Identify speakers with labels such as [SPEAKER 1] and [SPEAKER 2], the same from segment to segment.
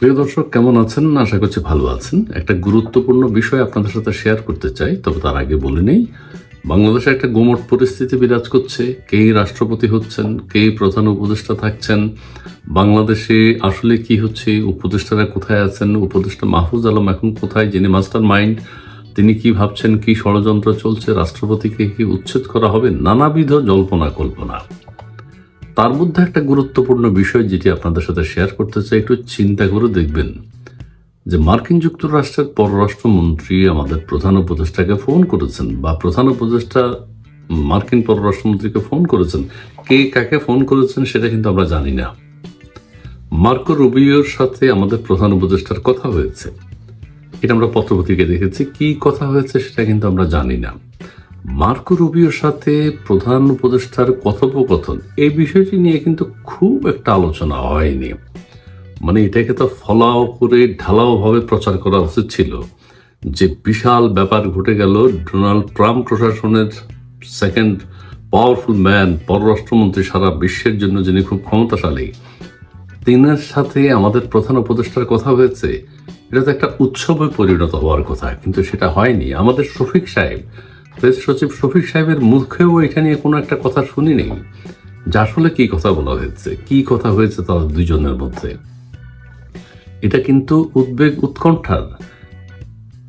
[SPEAKER 1] প্রিয় দর্শক, কেমন আছেন? আশা করছি ভালো আছেন। একটা গুরুত্বপূর্ণ বিষয় আপনাদের সাথে শেয়ার করতে চাই, তবে তার আগে বলে নেই, বাংলাদেশে একটা গুমট পরিস্থিতি বিরাজ করছে। কেই রাষ্ট্রপতি হচ্ছেন, কেই প্রধান উপদেষ্টা থাকছেন। বাংলাদেশে আসলে কি হচ্ছে, উপদেষ্টারা কোথায় আছেন, উপদেষ্টা মাহফুজ আলম এখন কোথায়, যিনি মাস্টার মাইন্ড, তিনি কি ভাবছেন, কি ষড়যন্ত্র চলছে, রাষ্ট্রপতিকে কি উচ্ছেদ করা হবে, নানাবিধ জল্পনা কল্পনা। তার মধ্যে একটা গুরুত্বপূর্ণ বিষয় যেটি আপনাদের সাথে শেয়ার করতে চাই, একটু চিন্তা করে দেখবেন যে মার্কিন যুক্তরাষ্ট্রের পররাষ্ট্রমন্ত্রী আমাদের প্রধান উপদেষ্টাকে ফোন করেছেন, বা প্রধান উপদেষ্টা মার্কিন পররাষ্ট্রমন্ত্রীকে ফোন করেছেন। কে কাকে ফোন করেছেন সেটা কিন্তু আমরা জানি না। মার্কো রুবিওর সাথে আমাদের প্রধান উপদেষ্টার কথা হয়েছে, এটা আমরা পত্রপত্রিকায় দেখেছি। কি কথা হয়েছে সেটা কিন্তু আমরা জানি না। মার্কো রুবিওর সাথে প্রধান উপদেষ্টার কথোপকথন, এই বিষয়টি নিয়ে কিন্তু খুব একটা আলোচনা হয়নি। মানে এটাকে তো ফলাও করে ঢালাও ভাবে প্রচার করা উচিত ছিল যে বিশাল ব্যাপার ঘটে গেল। ডোনাল্ড ট্রাম্প প্রশাসনের সেকেন্ড পাওয়ারফুল ম্যান, পররাষ্ট্রমন্ত্রী সারা বিশ্বের জন্য, যিনি খুব ক্ষমতাশালী, তিনার সাথে আমাদের প্রধান উপদেষ্টার কথা হয়েছে। এটা তো একটা উৎসবে পরিণত হওয়ার কথা, কিন্তু সেটা হয়নি। আমাদের শফিক সাহেব, প্রেস সচিব শফিক সাহেবের মুখেও এটা নিয়ে কোনো একটা কথা শুনি নেই যে আসলে কি কথা বলা হয়েছে, কি কথা হয়েছে তাদের দুইজনের মধ্যে। এটা কিন্তু উদ্বেগ, উৎকণ্ঠার।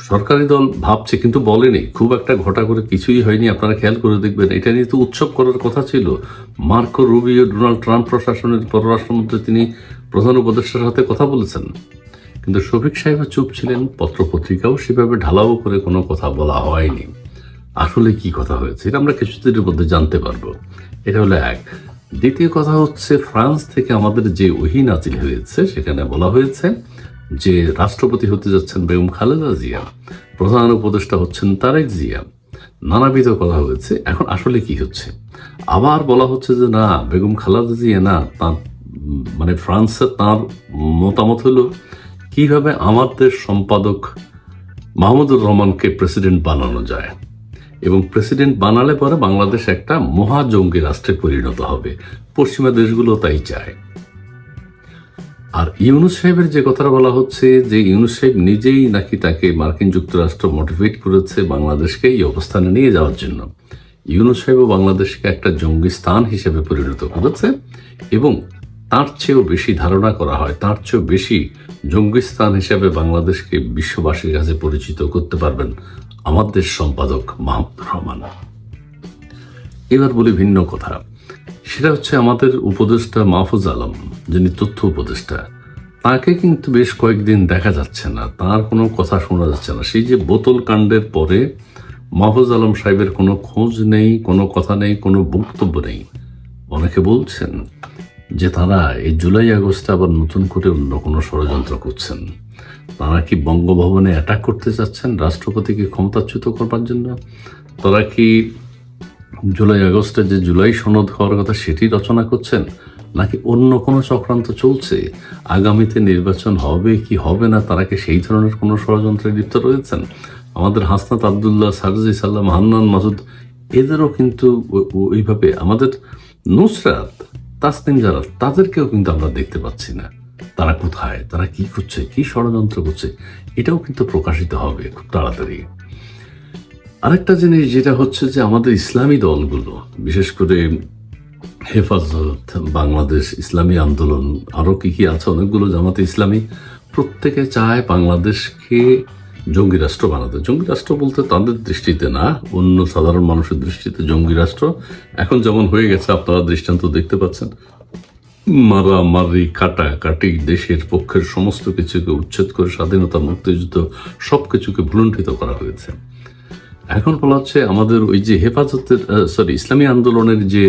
[SPEAKER 1] সরকারি দল ভাবছে কিন্তু বলেনি, খুব একটা ঘটা করে কিছুই হয়নি। আপনারা খেয়াল করে দেখবেন, এটা নিয়ে তো উৎসব করার কথা ছিল। মার্কো রুবিও ডোনাল্ড ট্রাম্প প্রশাসনের পররাষ্ট্রমন্ত্রী, তিনি প্রধান উপদেষ্টার সাথে কথা বলেছেন, কিন্তু শফিক সাহেব চুপ ছিলেন। পত্রপত্রিকাও সেভাবে ঢালাও করে কোনো কথা বলা হয়নি। আসলে কি কথা হয়েছে এটা আমরা কিছুদিনের মধ্যে জানতে পারবো। এটা হলো এক। দ্বিতীয় কথা হচ্ছে, ফ্রান্স থেকে আমাদের যে ওহী নাজিল হয়েছে, সেখানে বলা হয়েছে যে রাষ্ট্রপতি হতে যাচ্ছেন বেগম খালেদা জিয়া, প্রধান উপদেষ্টা হচ্ছেন তারেক জিয়া। নানাবিধ কথা হয়েছে। এখন আসলে কি হচ্ছে? আবার বলা হচ্ছে যে না, বেগম খালেদা জিয়া না, তার মানে ফ্রান্সের তার মতামত হলো কিভাবে আমাদের সম্পাদক মাহমুদুর রহমানকে প্রেসিডেন্ট বানানো যায়, এবং প্রেসিডেন্ট বানালে পরে বাংলাদেশ একটা মহাজঙ্গি রাষ্ট্রে পরিণত হবে। পশ্চিমা দেশগুলো তাই চায়। আর ইউনূস সাহেবের যে কথাটা বলা হচ্ছে, যে ইউনূস সাহেব নিজেই নাকি তাকে মার্কিন যুক্তরাষ্ট্র মোটিভেট করেছে বাংলাদেশকে এই অবস্থানে নিয়ে যাওয়ার জন্য। ইউনূস সাহেবও বাংলাদেশকে একটা জঙ্গি স্থান হিসেবে পরিণত করেছে, এবং তার চেয়েও বেশি ধারণা করা হয়, তার চেয়েও বেশি জঙ্গি স্থান হিসেবে বাংলাদেশকে বিশ্ববাসীর কাছে পরিচিত করতে পারবেন আমাদের সম্পাদক মাহমুদুর রহমান। এবার বলি ভিন্ন কথা, সেটা হচ্ছে আমাদের উপদেষ্টা মাহফুজ আলম, যিনি তথ্য উপদেষ্টা, তাকে কিন্তু বেশ কয়েকদিন দেখা যাচ্ছে না, তার কোনো কথা শোনা যাচ্ছে না। সেই যে বোতল কাণ্ডের পরে মাহফুজ আলম সাহেবের কোনো খোঁজ নেই, কোনো কথা নেই, কোনো বক্তব্য নেই। অনেকে বলছেন যে তারা এই জুলাই আগস্টে আবার নতুন করে অন্য কোনো ষড়যন্ত্র করছেন। তারা কি বঙ্গভবনে অ্যাটাক করতে চাচ্ছেন রাষ্ট্রপতিকে ক্ষমতাচ্যুত করবার জন্য? তারা কি জুলাই আগস্টে যে জুলাই সনদ হওয়ার কথা সেটি রচনা করছেন, নাকি অন্য কোনো চক্রান্ত চলছে? আগামীতে নির্বাচন হবে কি হবে না, তারা কি সেই ধরনের কোনো ষড়যন্ত্রে লিপ্ত রয়েছেন? আমাদের হাসনাত আবদুল্লাহ, সারজি সাল্লাম, হান্নান মাসুদ, এদেরও কিন্তু ওইভাবে, আমাদের নুসরাত, তাসনিম জারাত, তাদেরকেও কিন্তু আমরা দেখতে পাচ্ছি না। তারা কোথায়, তারা কি করছে, কি ষড়যন্ত্র করছে, এটাও কিন্তু প্রকাশিত হবে খুব তাড়াতাড়ি। আরেকটা জিনিস যেটা হচ্ছে যে আমাদের ইসলামী দলগুলো, বিশেষ করে হেফাজত, বাংলাদেশ ইসলামী আন্দোলন, আরো কি কি আছে অনেকগুলো, জামাতে ইসলামী, প্রত্যেকে চায় বাংলাদেশকে জঙ্গি রাষ্ট্র বানাতে। জঙ্গি রাষ্ট্র বলতে তাদের দৃষ্টিতে না, অন্য সাধারণ মানুষের দৃষ্টিতে জঙ্গি রাষ্ট্র। এখন যেমন হয়ে গেছে, আপনারা দৃষ্টান্ত দেখতে পাচ্ছেন, মারামারি, কাটাকাটি, দেশের পক্ষের সমস্ত কিছুকে উচ্ছেদ করে স্বাধীনতা, মুক্তিযুদ্ধ সবকিছুকে ভুলুণ্ঠিত করা হয়েছে। এখন বলা হচ্ছে আমাদের ওই যে হেফাজতের ইসলামী আন্দোলনের যে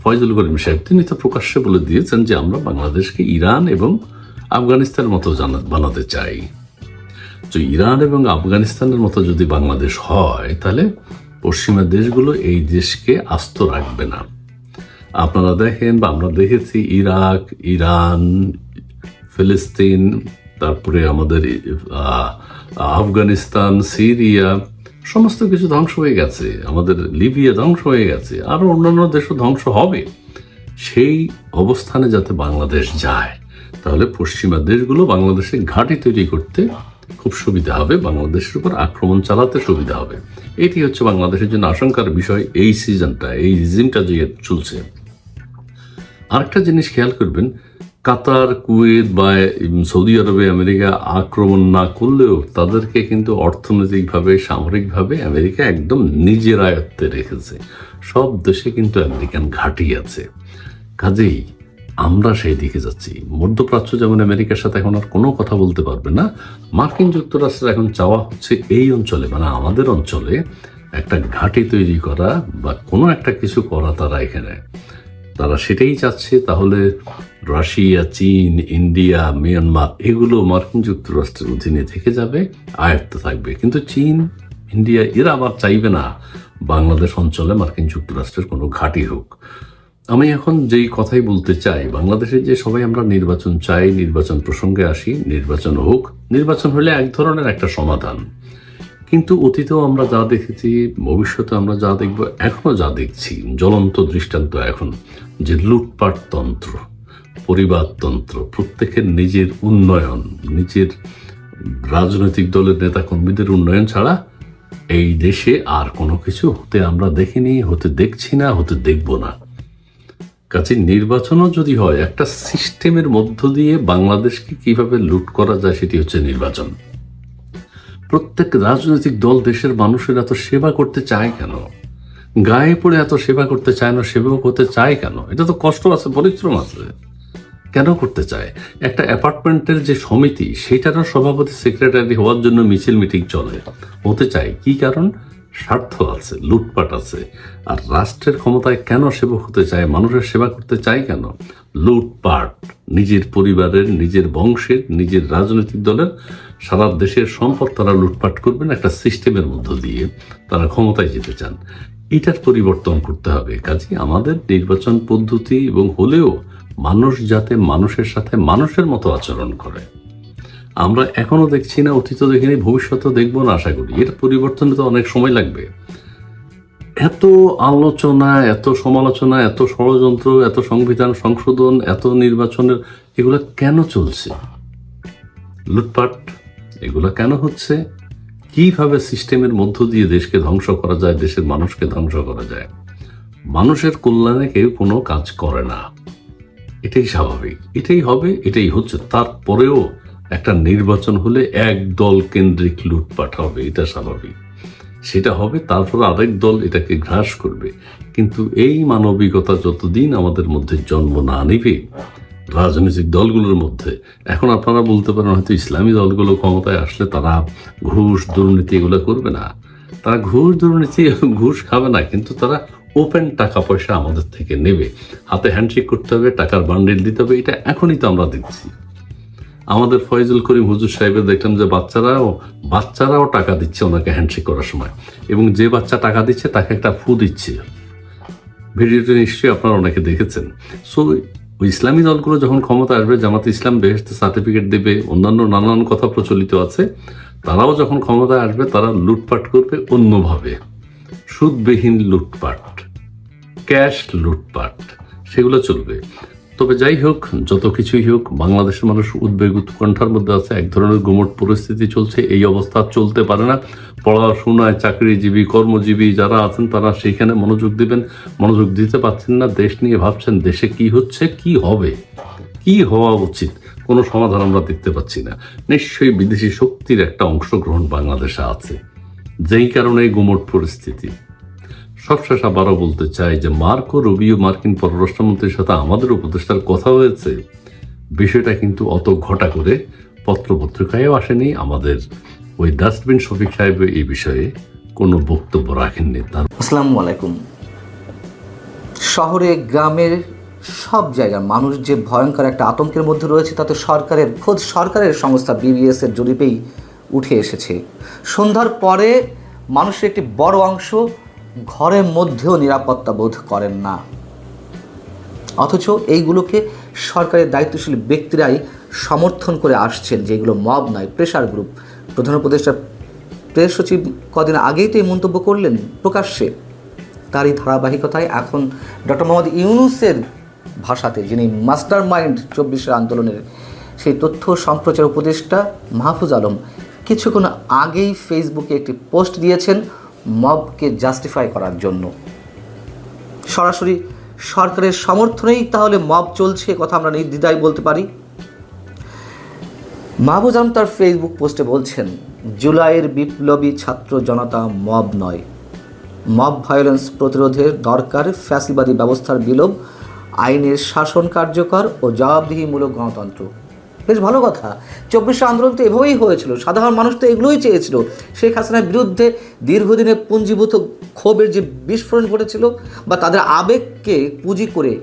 [SPEAKER 1] ফয়জুল করিম সাহেব, তিনি তো প্রকাশ্যে বলে দিয়েছেন যে আমরা বাংলাদেশকে ইরান এবং আফগানিস্তানের মতো বানাতে চাই। তো ইরান এবং আফগানিস্তানের মতো যদি বাংলাদেশ হয়, তাহলে পশ্চিমা দেশগুলো এই দেশকে আস্ত রাখবে না। আপনারা দেখেন, বা আমরা দেখেছি, ইরাক, ইরান, ফিলিস্তিন, তারপরে আমাদের আফগানিস্তান, সিরিয়া, সমস্ত কিছু ধ্বংস হয়ে গেছে। আমাদের লিবিয়া ধ্বংস হয়ে গেছে, আরো অন্যান্য দেশও ধ্বংস হবে। সেই অবস্থানে যাতে বাংলাদেশ যায়, তাহলে পশ্চিমা দেশগুলো বাংলাদেশে ঘাঁটি তৈরি করতে খুব সুবিধা হবে, বাংলাদেশের উপর আক্রমণ চালাতে সুবিধা হবে। এটি হচ্ছে বাংলাদেশের জন্য আশঙ্কার বিষয় এই সিজনটা, এই রিজিমটা যে চলছে। আরেকটা জিনিস খেয়াল করবেন, কাতার, কুয়েত বা সৌদি আরবে আমেরিকা আক্রমণ না করলেও তাদেরকে কিন্তু অর্থনৈতিকভাবে, সামরিকভাবে আমেরিকা একদম নিজের আয়ত্তে রেখেছে। সব দেশে কিন্তু আমেরিকান ঘাঁটি আছে। কাজেই আমরা সেই দিকে যাচ্ছি। মধ্যপ্রাচ্য যেমন আমেরিকার সাথে এখন আর কোনো কথা বলতে পারবে না, মার্কিন যুক্তরাষ্ট্রের এখন চাওয়া হচ্ছে এই অঞ্চলে, মানে আমাদের অঞ্চলে একটা ঘাঁটি তৈরি করা বা কোনো একটা কিছু করা। তারা সেটাই চাচ্ছে। তাহলে রাশিয়া, চীন, ইন্ডিয়া, মিয়ানমার এগুলো মার্কিন যুক্তরাষ্ট্রের অধীনে থেকে যাবে, আয়ত্তে থাকবে। কিন্তু চীন, ইন্ডিয়া এরা আবার চাইবে না বাংলাদেশ অঞ্চলে মার্কিন যুক্তরাষ্ট্রের কোনো ঘাঁটি হোক। আমি এখন যেই কথাই বলতে চাই, বাংলাদেশে যে সবাই আমরা নির্বাচন চাই, নির্বাচন প্রসঙ্গে আসি, নির্বাচন হোক, নির্বাচন হলে এক ধরনের একটা সমাধান। কিন্তু অতীতেও আমরা যা দেখেছি, ভবিষ্যতে আমরা যা দেখব, এখনো যা দেখছি, জ্বলন্ত দৃষ্টান্ত এখন যে লুটপাট তন্ত্র, পরিবারতন্ত্র, প্রত্যেকের নিজের উন্নয়ন, নিজের রাজনৈতিক দলের নেতা কর্মীদের উন্নয়ন ছাড়া এই দেশে আর কোনো কিছু হতে আমরা দেখিনি, হতে দেখছি না, হতে দেখব না। কাজে নির্বাচনও যদি হয়, একটা সিস্টেমের মধ্য দিয়ে বাংলাদেশকে কিভাবে লুট করা যায় সেটি হচ্ছে নির্বাচন। প্রত্যেক রাজনৈতিক দল দেশের মানুষের এত সেবা করতে চায় কেন? গায়ে পড়ে এত সেবা করতে চায় না, সেবক হতে চায় কেন? এটা তো কষ্ট আছে, পরিশ্রম আছে, কেন করতে চায়? একটা অ্যাপার্টমেন্টের যে সমিতি, সেটারও সভাপতি, সেক্রেটারি হওয়ার জন্য মিছিল মিটিং চলে, হতে চায়। কি কারণ? স্বার্থ আছে, লুটপাট আছে। আর রাষ্ট্রের ক্ষমতায় কেন সেবক হতে চায়, মানুষের সেবা করতে চায় কেন? লুটপাট, নিজের পরিবারের, নিজের বংশের, নিজের রাজনৈতিক দলের, সারা দেশের সম্পদ তারা লুটপাট করবেন একটা সিস্টেমের মধ্য দিয়ে। তারা ক্ষমতায় যেতে চান। এটার পরিবর্তন করতে হবে। কাজে আমাদের নির্বাচন পদ্ধতি এবং হলেও মানুষ যাতে মানুষের সাথে মানুষের মতো আচরণ করে। আমরা এখনো দেখছি না, অতীতও দেখিনি, ভবিষ্যতেও দেখবো না আশা করি। এর পরিবর্তনে তো অনেক সময় লাগবে। এত আলোচনা, এত সমালোচনা, এত ষড়যন্ত্র, এত সংবিধান সংশোধন, এত নির্বাচনের, এগুলো কেন চলছে? লুটপাট এগুলো কেন হচ্ছে? কিভাবে সিস্টেমের মধ্য দিয়ে দেশকে ধ্বংস করা যায়, দেশের মানুষকে ধ্বংস করা যায়? মানুষের কল্যাণে কেউ কোনো কাজ করে না, এটাই স্বাভাবিক, এটাই হবে, এটাই হচ্ছে। তারপরেও একটা নির্বাচন হলে এক দল কেন্দ্রিক লুটপাট হবে, এটা স্বাভাবিক। সেটা হবে, তারপর আরেক দল এটাকে গ্রাস করবে। কিন্তু এই মানবিকতা যতদিন আমাদের মধ্যে জন্ম না নিবে, রাজনৈতিক দলগুলোর মধ্যে, এখন আপনারা বলতে পারেন হয়তো ইসলামী দলগুলো ক্ষমতায় আসলে তারা ঘুষ, দুর্নীতি এগুলো করবে না। তারা ঘুষ, দুর্নীতি, ঘুষ খাবে না, কিন্তু তারা ওপেন টাকা পয়সা আমাদের থেকে নেবে। হাতে হ্যান্ডশেক করতে হবে, টাকার বান্ডিল দিতে হবে। এটা এখনই তো আমরা দেখছি। আমাদের ফয়জুল করিম হুজুর সাহেবের দেখলাম যে বাচ্চারাও টাকা দিচ্ছে ওনাকে হ্যান্ডশেক করার সময়, এবং যে বাচ্চা টাকা দিচ্ছে তাকে একটা ফু দিচ্ছে। ভিডিওটা নিশ্চয়ই আপনারা অনেকে দেখেছেন। সো ওই ইসলামী দলগুলো যখন ক্ষমতা আসবে, জামাতে ইসলাম বেহেশতে সার্টিফিকেট দেবে, অন্যান্য নানান কথা প্রচলিত আছে, তারাও যখন ক্ষমতায় আসবে তারা লুটপাট করবে অন্যভাবে। সুদবিহীন লুটপাট, ক্যাশ লুটপাট, সেগুলো চলবে। তবে যাই হোক, যত কিছুই হোক, বাংলাদেশের মানুষ উদ্বেগ, উৎকণ্ঠার মধ্যে আছে। এক ধরনের গুমট পরিস্থিতি চলছে। এই অবস্থা চলতে পারে না। পড়াশোনায় চাকরিজীবী, কর্মজীবী যারা আছেন তারা সেইখানে মনোযোগ দিবেন, মনোযোগ দিতে পারছেন না। দেশ নিয়ে ভাবছেন, দেশে কি হচ্ছে, কি হবে, কি হওয়া উচিত, কোনো সমাধান আমরা দেখতে পাচ্ছি না। নিশ্চয়ই বিদেশি শক্তির একটা অংশগ্রহণ বাংলাদেশে আছে, যেই কারণে গুমট পরিস্থিতি। সবশেষ আবারও বলতে চাই যে মার্কো রুবিও মার্কিন পররাষ্ট্রমন্ত্রীর সাথে আমাদের উপদেষ্টার কথা হয়েছে, বিষয়টা কিন্তু অত ঘটা করে পত্রপত্রিকায়ও আসেনি। আমাদের ওই ডাস্টবিন শফিক সাহেব এই বিষয়ে কোনো বক্তব্য রাখেননি।
[SPEAKER 2] আসসালামু আলাইকুম। শহরে, গ্রামের সব জায়গার মানুষ যে ভয়ঙ্কর একটা আতঙ্কের মধ্যে রয়েছে, তাতে খোদ সরকারের সংস্থা বিবিএস এর জরিপেই উঠে এসেছে। সন্ধ্যার পরে মানুষের একটি বড় অংশ ঘরের মধ্যেও নিরাপত্তা বোধ করেন না, অথচ এইগুলোকে সরকারের দায়িত্বশীল ব্যক্তিরাই সমর্থন করে আসছেন, যেগুলো মব নয়, প্রেশার গ্রুপ। প্রধান উপদেষ্টা প্রেস সচিব কদিন আগেই তো এই মন্তব্য করলেন প্রকাশ্যে। তারই ধারাবাহিকতায় এখন ডক্টর মোহাম্মদ ইউনূসের ভাষাতে, যিনি মাস্টার মাইন্ড 24 আন্দোলনের সেই তথ্য সম্প্রচার উপদেষ্টা মাহফুজ আলম কিছুক্ষণ আগেই ফেসবুকে একটি পোস্ট দিয়েছেন মবকে জাস্টিফাই করার জন্য। সরাসরি সরকারের সমর্থনেই তাহলে মব চলছে, কথা আমরা নির্দ্বিধায় বলতে পারি। মাহফুজ আলম তার ফেসবুক পোস্টে বলছেন, জুলাইয়ের বিপ্লবী ছাত্র জনতা মব নয়, মব ভায়োলেন্স প্রতিরোধের দরকার ফ্যাসিবাদী ব্যবস্থার বিলোপ, আইনের শাসন কার্যকর ও জবাবদিহিমূলক গণতন্ত্র। বেশ ভালো কথা। 24 আন্দোলন তো এভাবেই হয়েছিল, সাধারণ মানুষ তো এগুলোই চেয়েছিল। শেখ হাসিনার বিরুদ্ধে দীর্ঘদিনের পুঞ্জীভূত ক্ষোভের যে বিস্ফোরণ ঘটেছিল, বা তাদের আবেগকে পুঁজি করে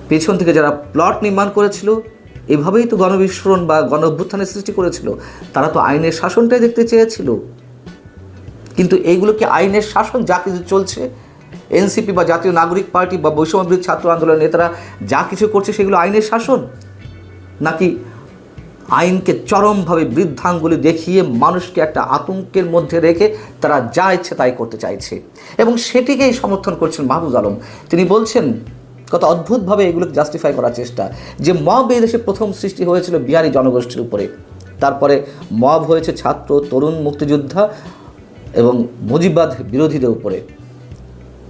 [SPEAKER 2] পেছন থেকে যারা প্লট নির্মাণ করেছিল, এভাবেই তো গণবিস্ফোরণ বা গণ অভ্যুত্থানের সৃষ্টি করেছিল। তারা তো আইনের শাসনটাই দেখতে চেয়েছিল। কিন্তু এইগুলো কি আইনের শাসন? যা কিছু চলছে, এনসিপি বা জাতীয় নাগরিক পার্টি বা বৈষম্যবিরোধী ছাত্র আন্দোলনের নেতারা যা কিছু করছে, সেগুলো আইনের শাসন? নাকি আইনকে চরমভাবে বৃদ্ধাঙ্গুলি দেখিয়ে মানুষকে একটা আতঙ্কের মধ্যে রেখে তারা যা ইচ্ছে তাই করতে চাইছে? এবং সেটিকেই সমর্থন করছেন মাহফুজ আলম। তিনি বলছেন, কত অদ্ভুতভাবে এগুলোকে জাস্টিফাই করার চেষ্টা, যে মব এই দেশে প্রথম সৃষ্টি হয়েছিল বিহারি জনগোষ্ঠীর উপরে, তারপরে মব হয়েছে ছাত্র, তরুণ, মুক্তিযোদ্ধা এবং মুজিববাদ বিরোধীদের উপরে।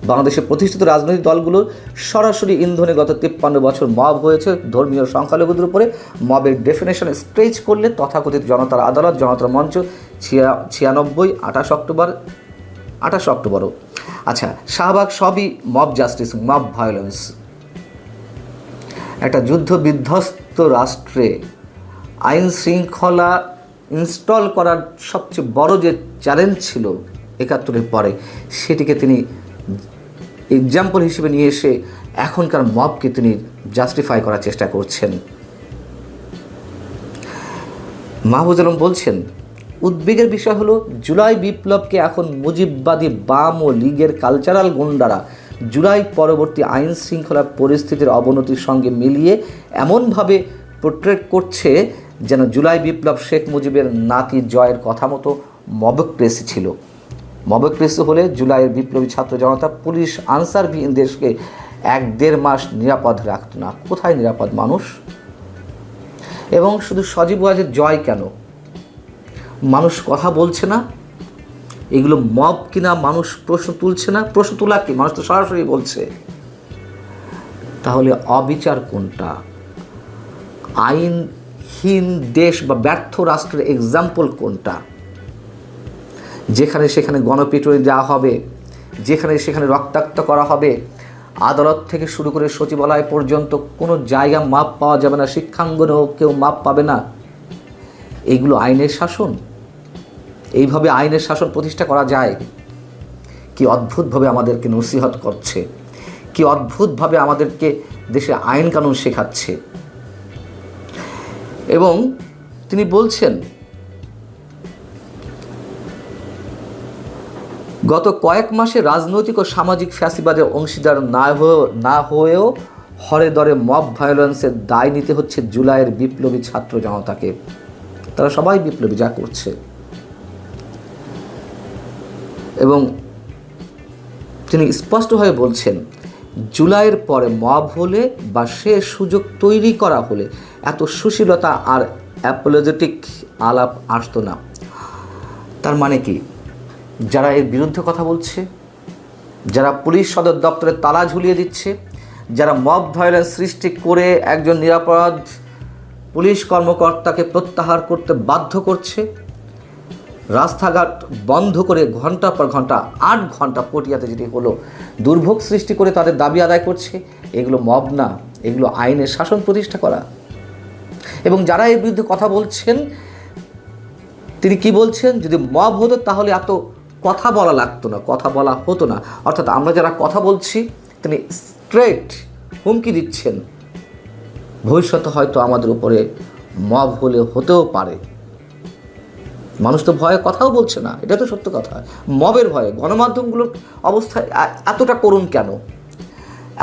[SPEAKER 2] বাংলাদেশের প্রতিষ্ঠিত রাজনৈতিক দলগুলোর সরাসরি ইন্ধনে গত 53 বছর মব হয়েছে ধর্মীয় সংখ্যালঘুদের উপরে। মবের ডেফিনেশন স্ট্রেচ করলে তথাকথিত জনতার আদালত, জনতার মঞ্চ, 96, 28 অক্টোবরও। আচ্ছা, শাহবাগ সবই মব জাস্টিস, মব ভায়োলেন্স। একটা যুদ্ধ বিধ্বস্ত রাষ্ট্রে আইন শৃঙ্খলা ইনস্টল করার সবচেয়ে বড় যে চ্যালেঞ্জ ছিল 71-এর পরে, সেটিকে তিনি এক্সাম্পল হিসেবে নিয়ে এসে এখনকার মবকে তিনি জাস্টিফাই করার চেষ্টা করছেন। মাহফুজ আলম বলছেন, উদ্বেগের বিষয় হলো জুলাই বিপ্লবকে এখন মুজিববাদী বাম ও লীগের কালচারাল গুন্ডারা জুলাই পরবর্তী আইন শৃঙ্খলা পরিস্থিতির অবনতির সঙ্গে মিলিয়ে এমনভাবে পোর্ট্রেট করছে যেন জুলাই বিপ্লব শেখ মুজিবের নাতি জয়ের কথা মতো মবক্রেসি ছিল। মবক্রেসি হলে জুলাইয়ের বিপ্লবী ছাত্র জনতা, পুলিশ, আনসারবিহীন দেশকে 1-1.5 মাস নিরাপদ রাখত না। কোথায় নিরাপদ মানুষ? এবং শুধু সজীব ওয়াজেদ জয় কেন? মানুষ কথা বলছে না, এগুলো মব কিনা মানুষ প্রশ্ন তুলছে না। প্রশ্ন তোলা কি? মানুষ তো সরাসরি বলছে। তাহলে অবিচার কোনটা? আইনহীন দেশ বা ব্যর্থ রাষ্ট্রের এক্সাম্পল কোনটা? যেখানে সেখানে গণপিটুনি দেওয়া হবে, যেখানে সেখানে রক্তাক্ত করা হবে, আদালত থেকে শুরু করে সচিবালয় পর্যন্ত কোনো জায়গা মাপ পাওয়া যাবে না, শিক্ষাঙ্গনেও কেউ মাপ পাবে না। এইগুলো আইনের শাসন? এইভাবে আইনের শাসন প্রতিষ্ঠা করা যায়? কি অদ্ভুতভাবে আমাদেরকে নসিহত করছে, কি অদ্ভুতভাবে আমাদেরকে দেশে আইন কানুন শেখাচ্ছে। এবং তিনি বলছেন, গত কয়েক মাসে রাজনৈতিক ও সামাজিক ফ্যাসিবাদের অংশীদার না হয়েও হরে দরে মব ভায়োলেন্সের দায় নিতে হচ্ছে জুলাইয়ের বিপ্লবী ছাত্র জনতাকে। তারা সবাই বিপ্লবী যা করছে। এবং তিনি স্পষ্টভাবে বলছেন, জুলাইয়ের পরে মব হলে বা সে সুযোগ তৈরি করা হলে এত সুশীলতা আর অ্যাপোলজেটিক আলাপ আসতো না। তার মানে কি? যারা এর বিরুদ্ধে কথা বলছে, যারা পুলিশ সদর দপ্তরে তালা ঝুলিয়ে দিচ্ছে, যারা মব ভায়োলেন্স সৃষ্টি করে একজন নিরাপরাধ পুলিশ কর্মকর্তাকে প্রত্যাহার করতে বাধ্য করছে, রাস্তাঘাট বন্ধ করে ঘন্টা পর ঘন্টা 8 ঘন্টা পটিয়াতে যেটি হলো দুর্ভোগ সৃষ্টি করে তাদের দাবি আদায় করছে, এগুলো মব না, এগুলো আইনের শাসন প্রতিষ্ঠা করা। এবং যারা এর বিরুদ্ধে কথা বলছেন, তিনি কি বলছেন, যদি মব হতো তাহলে এত কথা বলা লাগতো না, কথা বলা হতো না। অর্থাৎ আমরা যারা কথা বলছি, তিনি স্ট্রেট হুমকি দিচ্ছেন, ভবিষ্যতে হয়তো আমাদের উপরে মব হলে হতেও পারে। মানুষ তো ভয়ে কথাও বলছে না, এটা তো সত্য কথা। মবের ভয়ে গণমাধ্যমগুলোর অবস্থা এতটা করুণ কেন?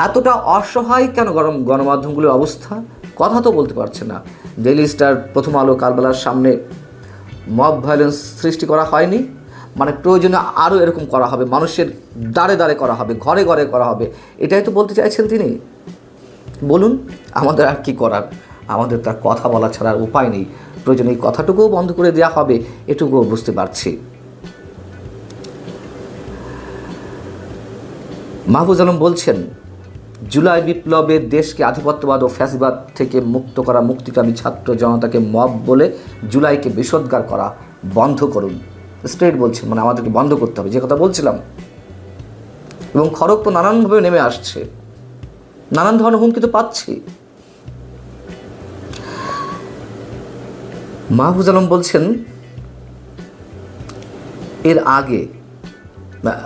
[SPEAKER 2] এতটা অসহায় কেন গণমাধ্যমগুলোর অবস্থা? কথা তো বলতে পারছে না। ডেইলি স্টার, প্রথম আলো, কালবেলার সামনে মব ভায়োলেন্স সৃষ্টি করা হয়নি, মানে প্রয়োজনে আরও এরকম করা হবে, মানুষের দাঁড়ে দাঁড়ে করা হবে, ঘরে ঘরে করা হবে, এটাই তো বলতে চাইছেন তিনি। বলুন, আমাদের আর কি করার? আমাদের তার কথা বলা ছাড়ার উপায় নেই। প্রয়োজন এই কথাটুকুও বন্ধ করে দেওয়া হবে, এটুকুও বুঝতে পারছি। মাহফুজ আলম বলছেন, জুলাই বিপ্লবে দেশকে আধিপত্যবাদ ও ফ্যাসিবাদ থেকে মুক্ত করা মুক্তিকামী ছাত্র জনতাকে মব বলে জুলাইকে বিষোদ্গার করা বন্ধ করুন। স্ট্রেট বলছেন, মানে আমাদেরকে বন্ধ করতে হবে, যে কথা বলছিলাম। এবং খড়গ তো নানানভাবে নেমে আসছে, নানান ধরনের হুমকি তো পাচ্ছি। মাহফুজ আলম বলছেন, এর আগে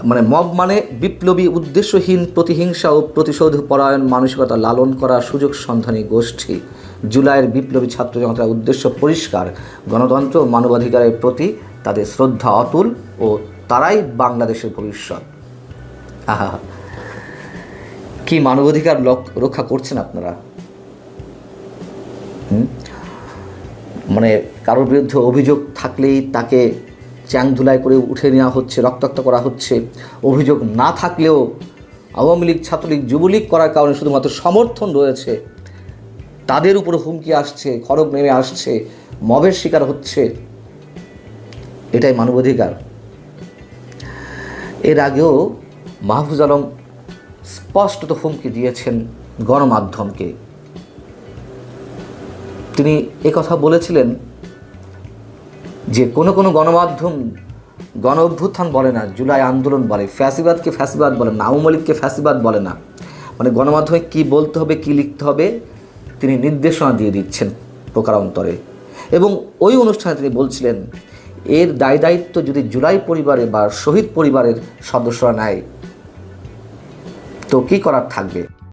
[SPEAKER 2] মানে মব মানে বিপ্লবী উদ্দেশ্যহীন প্রতিহিংসা ও প্রতিশোধ পরায়ণ মানসিকতা লালন করা সুযোগ সন্ধানী গোষ্ঠী। জুলাইয়ের বিপ্লবী ছাত্র জনতার উদ্দেশ্য পরিষ্কার, গণতন্ত্র ও মানবাধিকারের প্রতি তাদের শ্রদ্ধা অতুল ও তারাই বাংলাদেশের ভবিষ্যৎ। আহা, কি মানবাধিকার রক্ষা করছেন আপনারা? মানে কারোর বিরুদ্ধে অভিযোগ থাকলেই তাকে চ্যাংধুলাই করে উঠে নেওয়া হচ্ছে, রক্তাক্ত করা হচ্ছে। অভিযোগ না থাকলেও আওয়ামী লীগ, ছাত্রলীগ, যুবলীগ করার কারণে শুধুমাত্র সমর্থন রয়েছে, তাদের উপর হুমকি আসছে, খড়গ নেমে আসছে, মবের শিকার হচ্ছে। এটাই মানবাধিকার? এর আগেও মাহফুজ আলম স্পষ্টত হুমকি দিয়েছেন গণমাধ্যমকে। তিনি একথা বলেছিলেন যে কোনো গণমাধ্যম গণ অভ্যুত্থান বলে না, জুলাই আন্দোলন বলে। ফ্যাসিবাদকে ফ্যাসিবাদ বলে না, আওয়ামী লীগকে ফ্যাসিবাদ বলে না। মানে গণমাধ্যমে কী বলতে হবে, কী লিখতে হবে তিনি নির্দেশনা দিয়ে দিচ্ছেন প্রকারান্তরে। এবং ওই অনুষ্ঠানে তিনি বলছিলেন, এর দায়িত্ব যদি জুলাই পরিবারে বা শহীদ পরিবারের সদস্যরা নেয় তো কী করার থাকবে।